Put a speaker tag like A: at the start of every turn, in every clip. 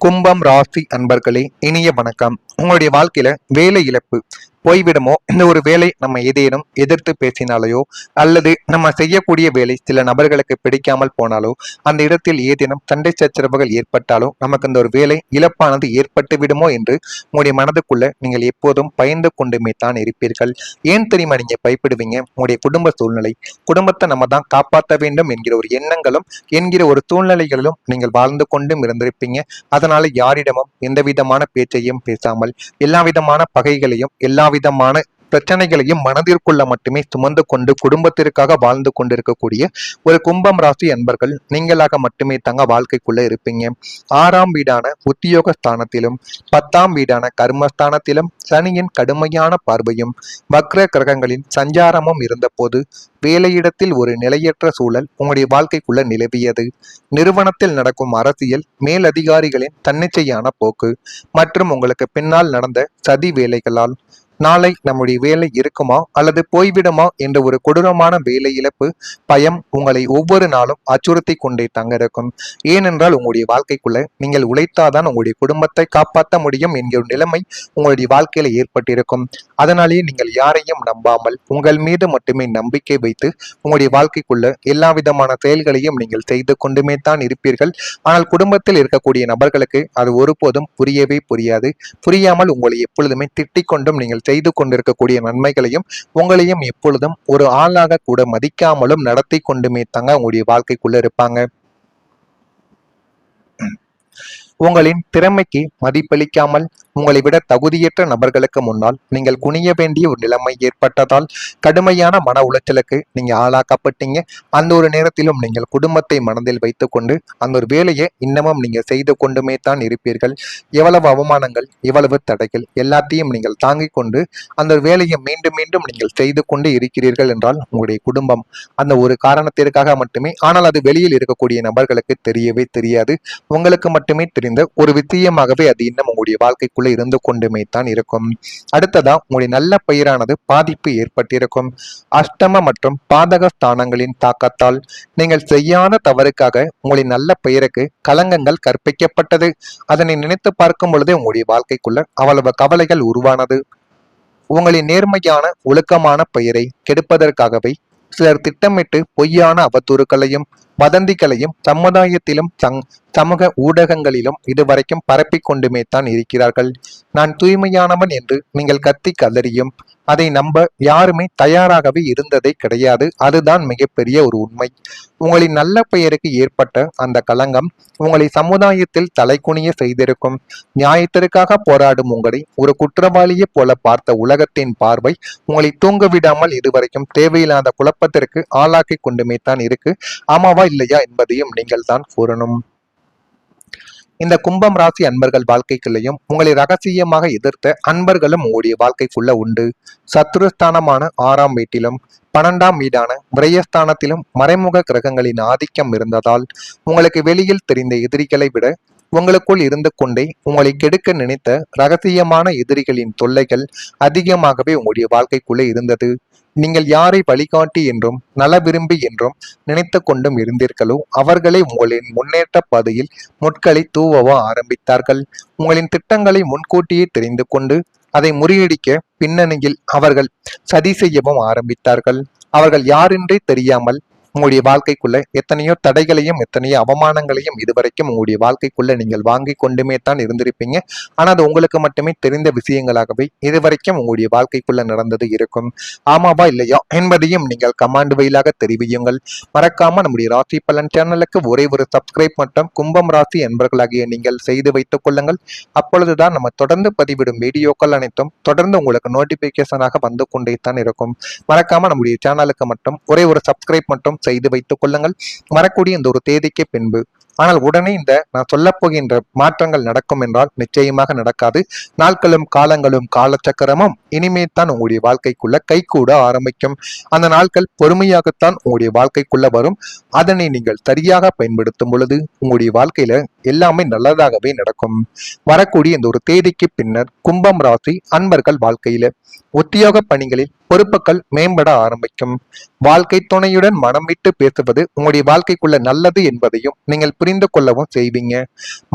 A: கும்பம் ராசி அன்பர்களே, இனிய வணக்கம். உங்களுடைய வாழ்க்கையில வேலை இழப்பு போய்விடுமோ, இந்த ஒரு வேலை நம்ம ஏதேனும் எதிர்த்து பேசினாலேயோ அல்லது நம்ம செய்யக்கூடிய வேலை சில நபர்களுக்கு பிடிக்காமல் போனாலோ, அந்த இடத்தில் ஏதேனும் சண்டை சச்சரவுகள் ஏற்பட்டாலோ நமக்கு இந்த ஒரு வேலை இழப்பானது ஏற்பட்டு விடுமோ என்று உங்களுடைய மனதுக்குள்ள நீங்கள் எப்போதும் பயந்து கொண்டுமே தான் இருப்பீர்கள். ஏன் தெரியுமா நீங்க பயப்படுவீங்க? உங்களுடைய குடும்ப சூழ்நிலை, குடும்பத்தை நம்ம தான் காப்பாற்ற வேண்டும் என்கிற ஒரு எண்ணங்களும் என்கிற ஒரு சூழ்நிலைகளிலும் நீங்கள் வாழ்ந்து கொண்டும் இருந்திருப்பீங்க. அதனால யாரிடமும் எந்த விதமான பேச்சையும் பேசாமல் எல்லா விதமான பகைகளையும் எல்லா விதமான பிரச்சனைகளையும் மனதிற்குள்ள மட்டுமே சுமந்து கொண்டு குடும்பத்திற்காக வாழ்ந்து கொண்டிருக்கக்கூடிய ஒரு கும்பம் ராசி அன்பர்கள் நீங்களாக மட்டுமே தங்க வாழ்க்கைக்குள்ள இருப்பீங்க. 6ஆம் வீடான உத்தியோக ஸ்தானத்திலும் 10ஆம் வீடான கர்மஸ்தானத்திலும் சனியின் கடுமையான பார்வையும் வக்ர கிரகங்களின் சஞ்சாரமும் இருந்தபோது வேலையிடத்தில் ஒரு நிலையற்ற சூழல் உங்களுடைய வாழ்க்கைக்குள்ள நிலவியது. நிறுவனத்தில் நடக்கும் அரசியல், மேலதிகாரிகளின் தன்னிச்சையான போக்கு மற்றும் உங்களுக்கு பின்னால் நடந்த சதி வேலைகளால் நாளை நம்முடைய வேலை இருக்குமா அல்லது போய்விடுமா என்ற ஒரு கொடூரமான வேலை இழப்பு பயம் உங்களை ஒவ்வொரு நாளும் அச்சுறுத்தி கொண்டே தங்க இருக்கும். ஏனென்றால் உங்களுடைய வாழ்க்கைக்குள்ள நீங்கள் உழைத்தாதான் உங்களுடைய குடும்பத்தை காப்பாற்ற முடியும் என்கிற நிலைமை உங்களுடைய வாழ்க்கையில ஏற்பட்டிருக்கும். அதனாலேயே நீங்கள் யாரையும் நம்பாமல் உங்கள் மீது மட்டுமே நம்பிக்கை வைத்து உங்களுடைய வாழ்க்கைக்குள்ள எல்லா விதமான செயல்களையும் நீங்கள் செய்து கொண்டுமே தான் இருப்பீர்கள். ஆனால் குடும்பத்தில் இருக்கக்கூடிய நபர்களுக்கு அது ஒருபோதும் புரியவே புரியாது. புரியாமல் உங்களை எப்பொழுதுமே திட்டிக் கொண்டும் நீங்கள் செய்து கொண்டிருக்கக்கூடிய நன்மைகளையும் உங்களையும் எப்பொழுதும் ஒரு ஆளாக கூட மதிக்காமலும் நடத்தி கொண்டுமே தாங்க உங்களுடைய வாழ்க்கைக்குள்ள இருப்பாங்க. உங்களின் திறமைக்கு மதிப்பளிக்காமல் உங்களை விட தகுதியற்ற நபர்களுக்கு முன்னால் நீங்கள் குனிய வேண்டிய ஒரு நிலைமை ஏற்பட்டதால் கடுமையான மன உளைச்சலுக்கு நீங்க ஆளாக்கப்பட்டீங்க. அந்த ஒரு நேரத்திலும் நீங்கள் குடும்பத்தை மனதில் வைத்துக்கொண்டு அந்த ஒரு வேலையை இன்னமும் நீங்க செய்து கொண்டுமே தான் இருப்பீர்கள். எவ்வளவு அவமானங்கள், எவ்வளவு தடைகள் எல்லாத்தையும் நீங்கள் தாங்கிக் கொண்டு அந்த ஒரு வேலையை மீண்டும் மீண்டும் நீங்கள் செய்து கொண்டு இருக்கிறீர்கள் என்றால் உங்களுடைய குடும்பம் அந்த ஒரு காரணத்திற்காக மட்டுமே, ஆனால் அது வெளியில் இருக்கக்கூடிய நபர்களுக்கு தெரியவே தெரியாது. உங்களுக்கு மட்டுமே தெரிந்த ஒரு விஷயமாகவே அது இன்னும் உங்களுடைய வாழ்க்கைக்குள்ள இருந்து கொண்டுமே தான் இருக்கும். அடுத்ததா உங்களுடைய நல்ல பெயரானது பாதிப்பு ஏற்பட்டிருக்கும். அஷ்டம மற்றும் பாதக ஸ்தானங்களின் தாக்கத்தால் நீங்கள் செய்யாத தவறுக்காக உங்களின் நல்ல பெயருக்கு களங்கங்கள் கற்பிக்கப்பட்டது. அதனை நினைத்து பார்க்கும் பொழுதே உங்களுடைய வாழ்க்கைக்குள்ள அவ்வளவு கவலைகள் உருவானது. உங்களின் நேர்மையான ஒழுக்கமான பெயரை கெடுப்பதற்காகவே சிலர் திட்டமிட்டு பொய்யான அவதூறுகளையும் வதந்திகளையும் சமுதாயத்திலும் சமூக ஊடகங்களிலும் இதுவரைக்கும் பரப்பிக் கொண்டுமே தான் இருக்கிறார்கள். நான் தூய்மையானவன் என்று நீங்கள் கத்தி கதறியும் அதை நம்ப யாருமே தயாராகவே இருந்ததே கிடையாது. அதுதான் மிகப்பெரிய ஒரு உண்மை. உங்களின் நல்ல பெயருக்கு ஏற்பட்ட அந்த களங்கம் உங்களை சமுதாயத்தில் தலைகுனிய செய்திருக்கும். நியாயத்திற்காக போராடும் உங்களை ஒரு குற்றவாளியை போல பார்த்த உலகத்தின் பார்வை உங்களை தூங்க விடாமல் இதுவரைக்கும் தேவையில்லாத குழப்பத்திற்கு ஆளாக்கி கொண்டுமே தான் இருக்கு. ஆமாவா இல்லையா என்பதையும் நீங்கள் தான் கூறணும். இந்த கும்பம் ராசி அன்பர்கள் வாழ்க்கைக்குள்ளேயும் உங்களை ரகசியமாக எதிர்த்த அன்பர்களும் உங்களுடைய வாழ்க்கைக்குள்ள உண்டு. சத்ருஸ்தானமான 6ஆம் வீட்டிலும் 12ஆம் வீடான விரயஸ்தானத்திலும் மறைமுக கிரகங்களின் ஆதிக்கம் இருந்ததால் உங்களுக்கு வெளியில் தெரிந்த எதிரிகளை விட உங்களுக்குள் இருந்து கொண்டே உங்களை கெடுக்க நினைத்த ரகசியமான எதிரிகளின் தொல்லைகள் அதிகமாகவே உங்களுடைய வாழ்க்கைக்குள்ளே இருந்தது. நீங்கள் யாரை வழிகாட்டி என்றும் நல விரும்பி என்றும் நினைத்து கொண்டும் இருந்தீர்களோ அவர்களே உங்களின் முன்னேற்ற பாதையில் முட்களை தூவவோ ஆரம்பித்தார்கள். உங்களின் திட்டங்களை முன்கூட்டியே தெரிந்து கொண்டு அதை முறியடிக்க பின்னணியில் அவர்கள் சதி செய்யவும் ஆரம்பித்தார்கள். அவர்கள் யாரென்றே தெரியாமல் உங்களுடைய வாழ்க்கைக்குள்ள எத்தனையோ தடைகளையும் எத்தனையோ அவமானங்களையும் இதுவரைக்கும் உங்களுடைய வாழ்க்கைக்குள்ள நீங்கள் வாங்கி கொண்டுமே தான் இருந்திருப்பீங்க. ஆனா அது உங்களுக்கு மட்டுமே தெரிந்த விஷயங்களாகவே இதுவரைக்கும் உங்களுடைய வாழ்க்கைக்குள்ள நடந்தது இருக்கும். ஆமாவா இல்லையா என்பதையும் நீங்கள் கமாண்ட் வழியாக தெரிவியுங்கள். மறக்காம நம்முடைய ராசி பலன் சேனலுக்கு ஒரே ஒரு சப்ஸ்கிரைப் மற்றும் கும்பம் ராசி என்பர்களாகிய நீங்கள் செய்து வைத்துக் கொள்ளுங்கள். அப்பொழுதுதான் நம்ம தொடர்ந்து பதிவிடும் வீடியோக்கள் அனைத்தும் தொடர்ந்து உங்களுக்கு நோட்டிபிகேஷனாக வந்து கொண்டே தான் இருக்கும். மறக்காம நம்முடைய சேனலுக்கு மட்டும் ஒரே ஒரு சப்ஸ்கிரைப் மட்டும் செய்து வைத்துக் கொள்ளுங்கள். வரக்கூடிய இந்த ஒரு தேதிக்கு பின்பு, ஆனால் உடனே இந்த நான் சொல்ல போகின்ற மாற்றங்கள் நடக்கும் என்றால் நிச்சயமாக நடக்காது. நாட்களும் காலங்களும் காலச்சக்கரமும் இனிமே தான் உங்களுடைய வாழ்க்கைக்குள்ள கைகூட ஆரம்பிக்கும். அந்த நாட்கள் பொறுமையாகத்தான் உங்களுடைய வாழ்க்கைக்குள்ள வரும். அதனை நீங்கள் சரியாக பயன்படுத்தும் பொழுது உங்களுடைய வாழ்க்கையில எல்லாமே நல்லதாகவே நடக்கும். வரக்கூடிய இந்த ஒரு தேதிக்கு பின்னர் கும்பம் ராசி அன்பர்கள் வாழ்க்கையில உத்தியோக பணிகளில் பொறுப்புகள் மேம்பட ஆரம்பிக்கும். வாழ்க்கை துணையுடன் மனம் விட்டு பேசுவது உங்களுடைய வாழ்க்கைக்குள்ள நல்லது என்பதையும் நீங்கள் புரிந்து கொள்ளவும் செய்வீங்க.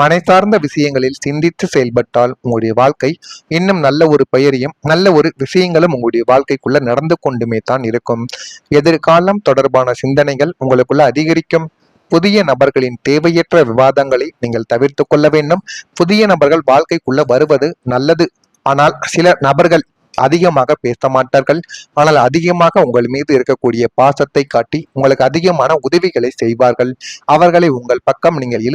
A: மனை சார்ந்த விஷயங்களில் சிந்தித்து செயல்பட்டால் உங்களுடைய வாழ்க்கை இன்னும் நல்ல ஒரு பெயரையும் நல்ல ஒரு விஷயங்களும் உங்களுடைய வாழ்க்கைக்குள்ள நடந்து கொண்டுமே தான் இருக்கும். எதிர்காலம் தொடர்பான சிந்தனைகள் உங்களுக்குள்ள அதிகரிக்கும். புதிய நபர்களின் தேவையற்ற விவாதங்களை நீங்கள் தவிர்த்து கொள்ள வேண்டும். புதிய நபர்கள் வாழ்க்கைக்குள்ள வருவது நல்லது. ஆனால் சில நபர்கள் அதிகமாக பேச மாட்டார்கள். ஆனால் அதிகமாக உங்கள் மீது இருக்கக்கூடிய பாசத்தை காட்டி உங்களுக்கு அதிகமான உதவிகளை செய்வார்கள். அவர்களை உங்கள் பக்கம் நீங்கள்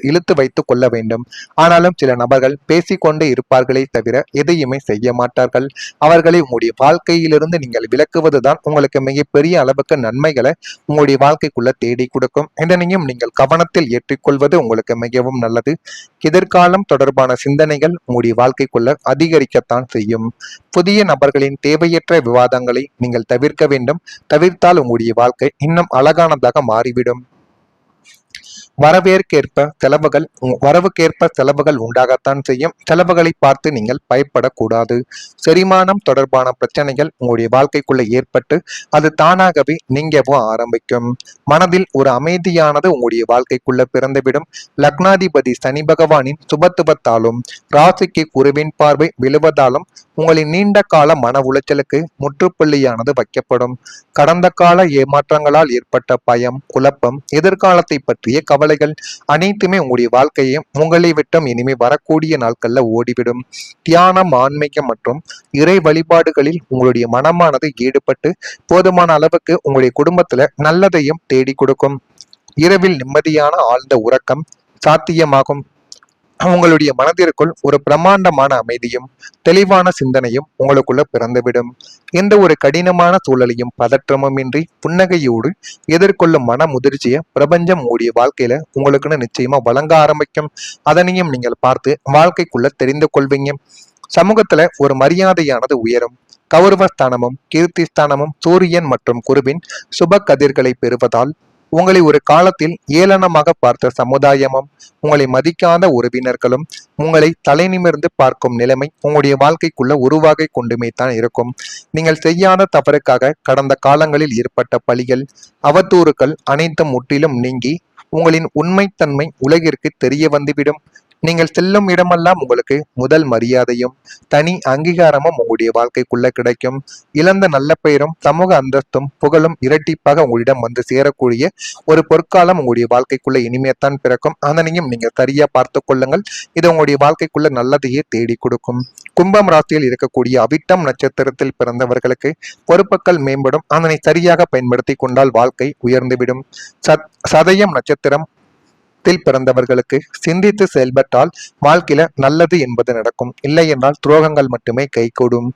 A: இழுத்து வைத்துக் கொள்ள வேண்டும். ஆனாலும் சில நபர்கள் பேசிக்கொண்டே இருப்பார்களே தவிர எதையுமே செய்ய மாட்டார்கள். அவர்களை உங்களுடைய வாழ்க்கையிலிருந்து நீங்கள் விலக்குவதுதான் உங்களுக்கு மிகப்பெரிய அளவுக்கு நன்மைகளை உங்களுடைய வாழ்க்கைக்குள்ள தேடி கொடுக்கும். இதனையும் நீங்கள் கவனத்தில் ஏற்றிக்கொள்வது உங்களுக்கு மிகவும் நல்லது. எதிர்காலம் தொடர்பான சிந்தனைகள் உங்களுடைய வாழ்க்கைக்குள்ள அதிகரிக்கத்தான் செய்யும். புதிய நபர்களின் தேவையற்ற விவாதங்களை நீங்கள் தவிர்க்க வேண்டும். தவிர்த்தால் உங்களுடைய வாழ்க்கை இன்னும் அழகானதாக மாறிவிடும். வரவுக்கேற்ப செலவுகள் உண்டாகத்தான் செய்யும். செலவுகளை பார்த்து நீங்கள் பயப்படக்கூடாது. செரிமானம் தொடர்பான பிரச்சனைகள் உங்களுடைய வாழ்க்கைக்குள்ள ஏற்பட்டு அது தானாகவே நீங்கவும் ஆரம்பிக்கும். மனதில் ஒரு அமைதியானது உங்களுடைய வாழ்க்கைக்குள்ள பிறந்துவிடும். லக்னாதிபதி சனி பகவானின் சுபத்துவத்தாலும் ராசிக்கு குருவின் பார்வை விழுவதாலும் உங்களின் நீண்ட கால மன உளைச்சலுக்கு முற்றுப்புள்ளியானது வைக்கப்படும். கடந்த கால ஏமாற்றங்களால் ஏற்பட்ட பயம், குழப்பம், எதிர்காலத்தை பற்றிய கவலைகள் அனைத்துமே உங்களுடைய வாழ்க்கையும் உங்களை விட்டும் இனிமே வரக்கூடிய நாட்கள்ல ஓடிவிடும். தியானம், ஆன்மீகம் மற்றும் இறை வழிபாடுகளில் உங்களுடைய மனமானது ஈடுபட்டு போதுமான அளவுக்கு உங்களுடைய குடும்பத்துல நல்லதையும் தேடி கொடுக்கும். இரவில் நிம்மதியான ஆழ்ந்த உறக்கம் சாத்தியமாகும். உங்களுடைய மனதிற்குள் ஒரு பிரம்மாண்டமான அமைதியும் தெளிவான சிந்தனையும் உங்களுக்குள்ள பிறந்துவிடும். எந்த ஒரு கடினமான சூழலையும் பதற்றமும் இன்றி புன்னகையோடு எதிர்கொள்ளும் மன முதிர்ச்சியை பிரபஞ்சம் உங்களுடைய வாழ்க்கையில உங்களுக்குன்னு நிச்சயமா வழங்க ஆரம்பிக்கும். அதனையும் நீங்கள் பார்த்து வாழ்க்கைக்குள்ள தெரிந்து கொள்வீங்க. சமூகத்துல ஒரு மரியாதையானது உயரும். கௌரவஸ்தானமும் கீர்த்திஸ்தானமும் சூரியன் மற்றும் குருவின் சுப கதிர்களை பெறுவதால் உங்களை ஒரு காலத்தில் ஏளனமாக பார்த்த சமுதாயமும் உங்களை மதிக்காத உறவினர்களும் உங்களை தலை நிமிர்ந்து பார்க்கும் நிலைமை உங்களுடைய வாழ்க்கைக்குள்ள உருவாகி கொண்டுமே தான் இருக்கும். நீங்கள் செய்யாத தவறுக்காக கடந்த காலங்களில் ஏற்பட்ட பழிகள், அவதூறுகள் அனைத்தும் முற்றிலும் நீங்கி உங்களின் உண்மைத்தன்மை உலகிற்கு தெரிய வந்துவிடும். நீங்கள் செல்லும் இடமெல்லாம் உங்களுக்கு முதல் மரியாதையும் தனி அங்கீகாரமும் உங்களுடைய வாழ்க்கைக்குள்ள கிடைக்கும். இழந்த நல்ல பெயரும் சமூக அந்தஸ்தும் புகழும் இரட்டிப்பாக உங்களிடம் வந்து சேரக்கூடிய ஒரு பொற்காலம் உங்களுடைய வாழ்க்கைக்குள்ள இனிமையத்தான் பிறக்கும். அதனையும் நீங்க சரியா பார்த்து கொள்ளுங்கள். இது உங்களுடைய வாழ்க்கைக்குள்ள நல்லதையே தேடி கொடுக்கும். கும்பம் ராசியில் இருக்கக்கூடிய அவிட்டம் நட்சத்திரத்தில் பிறந்தவர்களுக்கு பொறுப்புகள் மேம்படும். அதனை சரியாக பயன்படுத்தி கொண்டால் வாழ்க்கை உயர்ந்துவிடும். சதயம் நட்சத்திரம் பிறந்தவர்களுக்கு சிந்தித்து செயல்பட்டால் வாழ்க்கையில நல்லது என்பது நடக்கும். இல்லை என்றால் துரோகங்கள் மட்டுமே கைகூடும்.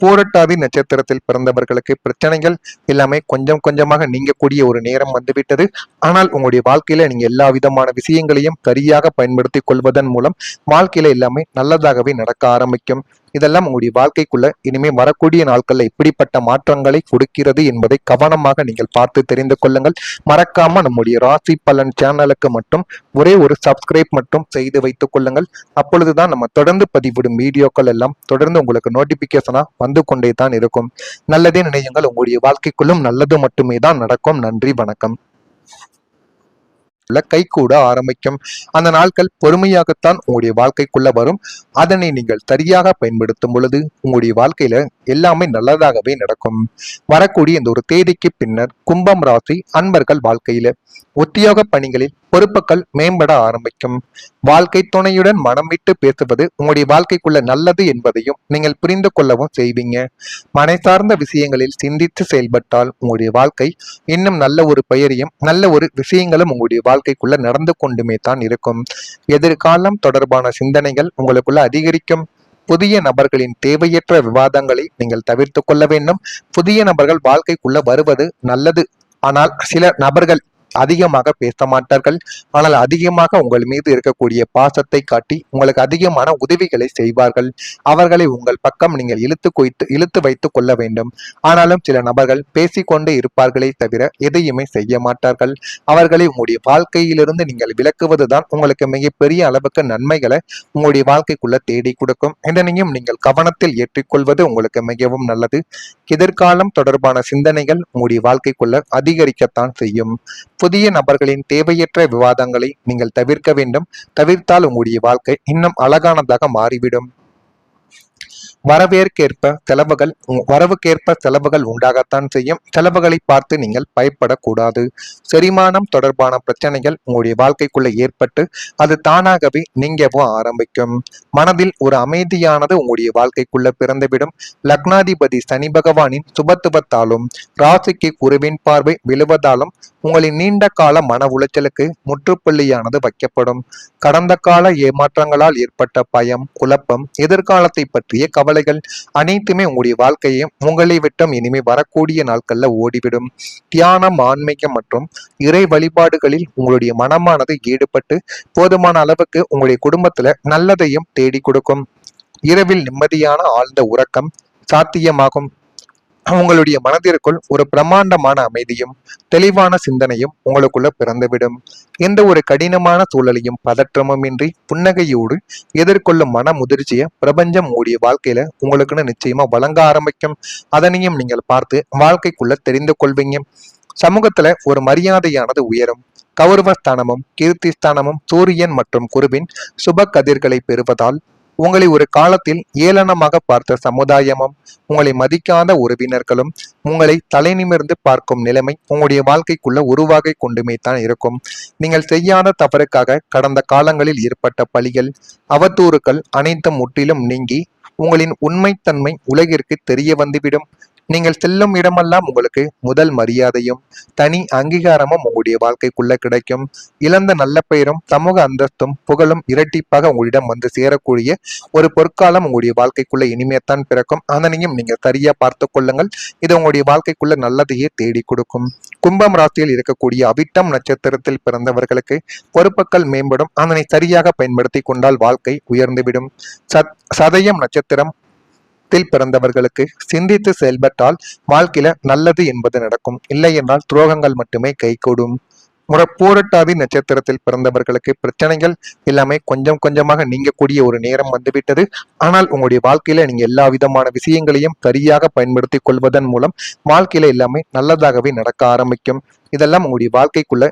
A: பூரட்டாதி நட்சத்திரத்தில் பிறந்தவர்களுக்கு பிரச்சனைகள் எல்லாமே கொஞ்சம் கொஞ்சமாக நீங்கக்கூடிய ஒரு நேரம் வந்துவிட்டது. ஆனால் உங்களுடைய வாழ்க்கையில நீங்க எல்லா விதமான விஷயங்களையும் சரியாக பயன்படுத்தி கொள்வதன் மூலம் வாழ்க்கையில எல்லாமே நல்லதாகவே நடக்க ஆரம்பிக்கும். இதெல்லாம் உங்களுடைய வாழ்க்கைக்குள்ள இனிமே வரக்கூடிய நாட்கள்ல இப்படிப்பட்ட மாற்றங்களை கொடுக்கிறது என்பதை கவனமாக நீங்கள் பார்த்து தெரிந்து கொள்ளுங்கள். மறக்காம நம்முடைய ராசி பலன் சேனலுக்கு மட்டும் ஒரே ஒரு சப்ஸ்கிரைப் மட்டும் செய்து வைத்துக் கொள்ளுங்கள். அப்பொழுதுதான் நம்ம தொடர்ந்து பதிவிடும் வீடியோக்கள் எல்லாம் தொடர்ந்து உங்களுக்கு நோட்டிபிகேஷனா வந்து கொண்டே தான் இருக்கும். நல்லதே நினையுங்கள். உங்களுடைய வாழ்க்கைக்குள்ளும் நல்லது மட்டுமே தான் நடக்கும். நன்றி, வணக்கம். கைகூட ஆரம்பிக்கும். அந்த நாட்கள் பொறுமையாகத்தான் உங்களுடைய வாழ்க்கைக்குள்ள வரும். அதனை நீங்கள் சரியாக பயன்படுத்தும் பொழுது உங்களுடைய வாழ்க்கையில எல்லாமே நல்லதாகவே நடக்கும். வரக்கூடிய இந்த ஒரு தேதிக்கு பின்னர் கும்பம் ராசி அன்பர்கள் வாழ்க்கையில உத்தியோக பணிகளில் பொறுப்புகள் மேம்பட ஆரம்பிக்கும். வாழ்க்கை துணையுடன் மனம் விட்டு பேசுவது உங்களுடைய வாழ்க்கைக்குள்ள நல்லது என்பதையும் நீங்கள் புரிந்து கொள்ளவும் செய்வீங்க. மனை சார்ந்த விஷயங்களில் சிந்தித்து செயல்பட்டால் உங்களுடைய வாழ்க்கை இன்னும் நல்ல ஒரு பெயரையும் நல்ல ஒரு விஷயங்களும் உங்களுடைய வாழ்க்கைக்குள்ள நடந்து கொண்டுமே தான் இருக்கும். எதிர்காலம் தொடர்பான சிந்தனைகள் உங்களுக்குள்ள அதிகரிக்கும். புதிய நபர்களின் தேவையற்ற விவாதங்களை நீங்கள் தவிர்த்து கொள்ள வேண்டும். புதிய நபர்கள் வாழ்க்கைக்குள்ள வருவது நல்லது. ஆனால் சில நபர்கள் அதிகமாக பேச மாட்டார்கள். ஆனால் அதிகமாக உங்கள் மீது இருக்கக்கூடிய பாசத்தை காட்டி உங்களுக்கு அதிகமான உதவிகளை செய்வார்கள். அவர்களை உங்கள் பக்கம் நீங்கள் இழுத்து வைத்துக் கொள்ள வேண்டும். ஆனாலும் சில நபர்கள் பேசிக்கொண்டே இருப்பார்களே தவிர எதையுமே செய்ய மாட்டார்கள். அவர்களை உங்களுடைய வாழ்க்கையிலிருந்து நீங்கள் விலக்குவதுதான் உங்களுக்கு மிகப்பெரிய அளவுக்கு நன்மைகளை உங்களுடைய வாழ்க்கைக்குள்ள தேடி கொடுக்கும். இதனையும் நீங்கள் கவனத்தில் ஏற்றிக்கொள்வது உங்களுக்கு மிகவும் நல்லது. எதிர்காலம் தொடர்பான சிந்தனைகள் உங்களுடைய வாழ்க்கைக்குள்ள அதிகரிக்கத்தான் செய்யும். புதிய நபர்களின் தேவையற்ற விவாதங்களை நீங்கள் தவிர்க்க வேண்டும். தவிர்த்தால் உங்களுடைய வாழ்க்கை இன்னும் அழகானதாக மாறிவிடும். வரவுக்கேற்ப செலவுகள் உண்டாகத்தான் செய்யும். செலவுகளை பார்த்து நீங்கள் பயப்படக்கூடாது. செரிமானம் தொடர்பான பிரச்சனைகள் உங்களுடைய வாழ்க்கைக்குள்ள ஏற்பட்டு அது தானாகவே நீங்கவும் ஆரம்பிக்கும். மனதில் ஒரு அமைதியானது உங்களுடைய வாழ்க்கைக்குள்ள பிறந்துவிடும். லக்னாதிபதி சனி பகவானின் சுபத்துவத்தாலும் ராசிக்கு குருவின் பார்வை விழுவதாலும் உங்களின் நீண்ட கால மன உளைச்சலுக்கு முற்றுப்புள்ளியானது வைக்கப்படும். கடந்த கால ஏமாற்றங்களால் ஏற்பட்ட பயம், குழப்பம், எதிர்காலத்தை பற்றிய கவலைகள் அனைத்துமே உங்களுடைய வாழ்க்கையும் உங்களை விட்டும் இனிமே வரக்கூடிய நாட்கள்ல ஓடிவிடும். தியானம், ஆன்மீகம் மற்றும் இறை வழிபாடுகளில் உங்களுடைய மனமானது ஈடுபட்டு போதுமான அளவுக்கு உங்களுடைய குடும்பத்துல நல்லதையும் தேடி கொடுக்கும். இரவில் நிம்மதியான ஆழ்ந்த உறக்கம் சாத்தியமாகும். உங்களுடைய மனதிற்குள் ஒரு பிரம்மாண்டமான அமைதியும் தெளிவான சிந்தனையும் உங்களுக்குள்ள பிறந்துவிடும். எந்த ஒரு கடினமான சூழலையும் பதற்றமும் இன்றி புன்னகையோடு எதிர்கொள்ளும் மன முதிர்ச்சியை பிரபஞ்சம் உங்களுடைய வாழ்க்கையில உங்களுக்குன்னு நிச்சயமா வழங்க ஆரம்பிக்கும். அதனையும் நீங்கள் பார்த்து வாழ்க்கைக்குள்ள தெரிந்து கொள்வீங்க. சமூகத்துல ஒரு மரியாதையானது உயரும். கௌரவஸ்தானமும் கீர்த்தி ஸ்தானமும் சூரியன் மற்றும் குருவின் சுப கதிர்களை பெறுவதால் உங்களை ஒரு காலத்தில் ஏளனமாக பார்த்த சமுதாயமும் உங்களை மதிக்காத உறவினர்களும் உங்களை தலை நிமிர்ந்து பார்க்கும் நிலைமை உங்களுடைய வாழ்க்கைக்குள்ள உருவாகி கொண்டுமே தான் இருக்கும். நீங்கள் செய்யாத தவறுக்காக கடந்த காலங்களில் ஏற்பட்ட பழிகள், அவதூறுகள் அனைத்தும் முற்றிலும் நீங்கி உங்களின் உண்மைத்தன்மை உலகிற்கு தெரிய வந்துவிடும். நீங்கள் செல்லும் இடமெல்லாம் உங்களுக்கு முதல் மரியாதையும் தனி அங்கீகாரமும் உங்களுடைய வாழ்க்கைக்குள்ள கிடைக்கும். இழந்த நல்ல பெயரும் சமூக அந்தஸ்தும் புகழும் இரட்டிப்பாக உங்களிடம் வந்து சேரக்கூடிய ஒரு பொற்காலம் உங்களுடைய வாழ்க்கைக்குள்ள இனிமையத்தான் பிறக்கும். அதனையும் நீங்க சரியா பார்த்து கொள்ளுங்கள். இது உங்களுடைய வாழ்க்கைக்குள்ள நல்லதையே தேடி கொடுக்கும். கும்பம் ராசியில் இருக்கக்கூடிய அவிட்டம் நட்சத்திரத்தில் பிறந்தவர்களுக்கு பொறுப்புகள் மேம்படும். அதனை சரியாக பயன்படுத்தி கொண்டால் வாழ்க்கை உயர்ந்துவிடும். சதயம் நட்சத்திரம் பிறந்தவர்களுக்கு சிந்தித்து செயல்பட்டால் வாழ்க்கையில நல்லது என்பது நடக்கும். இல்லை என்றால் துரோகங்கள் மட்டுமே கைகூடும். பூரட்டாதி நட்சத்திரத்தில் பிறந்தவர்களுக்கு பிரச்சனைகள் எல்லாமே கொஞ்சம் கொஞ்சமாக நீங்கக்கூடிய ஒரு நேரம் வந்துவிட்டது. ஆனால் உங்களுடைய வாழ்க்கையில நீங்க எல்லா விதமான விஷயங்களையும் சரியாக பயன்படுத்தி கொள்வதன் மூலம் வாழ்க்கையில எல்லாமே நல்லதாகவே நடக்க ஆரம்பிக்கும். இதெல்லாம் உங்களுடைய வாழ்க்கைக்குள்ள